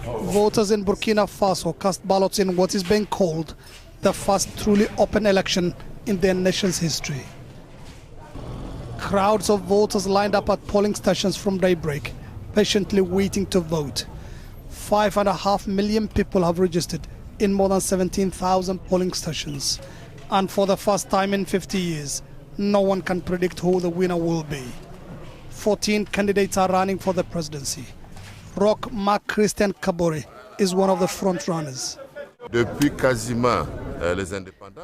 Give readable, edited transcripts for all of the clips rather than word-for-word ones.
Voters in Burkina Faso cast ballots in what is being called the first truly open election in their nation's history. Crowds of voters lined up at polling stations from daybreak, patiently waiting to vote. 5.5 million people have registered in more than 17,000 polling stations. And for the first time in 50 years, no one can predict who the winner will be. 14 candidates are running for the presidency. Roch Marc Christian Kabore is one of the front runners.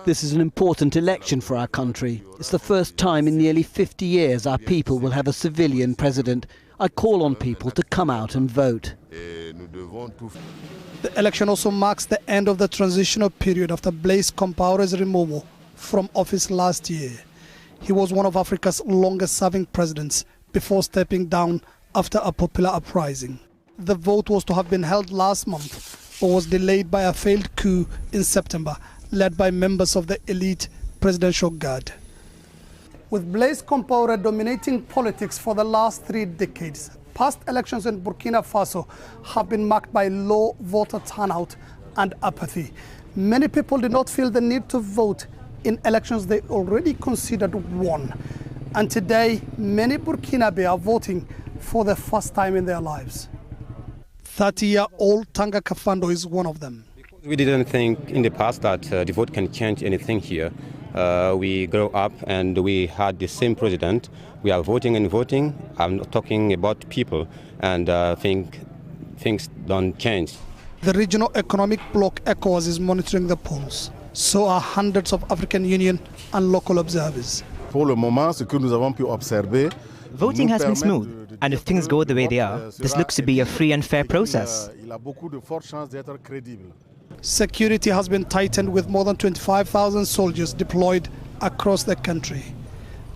This is an important election for our country. It's the first time in nearly 50 years our people will have a civilian president. I call on people to come out and vote. The election also marks the end of the transitional period after Blaise Compaoré's removal from office last year. He was one of Africa's longest-serving presidents before stepping down after a popular uprising. The vote was to have been held last month, but was delayed by a failed coup in September, led by members of the elite presidential guard. With Blaise Compaoré dominating politics for the last 3 decades, past elections in Burkina Faso have been marked by low voter turnout and apathy. Many people did not feel the need to vote in elections they already considered won. And today, many Burkinabe are voting for the first time in their lives. 30-year-old Tanga Kafando is one of them. We didn't think in the past that the vote can change anything here. We grew up and we had the same president. We are voting and voting. I'm not talking about people, and I think things don't change. The regional economic bloc ECOWAS is monitoring the polls. So are hundreds of African Union and local observers. Voting has been smooth, and if things go the way they are, this looks to be a free and fair process. Security has been tightened with more than 25,000 soldiers deployed across the country.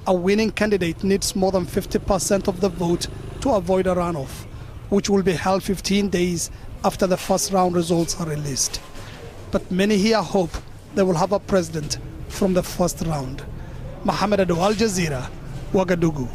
A winning candidate needs more than 50% of the vote to avoid a runoff, which will be held 15 days after the first round results are released. But many here hope they will have a president from the first round. Mohamed Ado, Al Jazeera, Ouagadougou.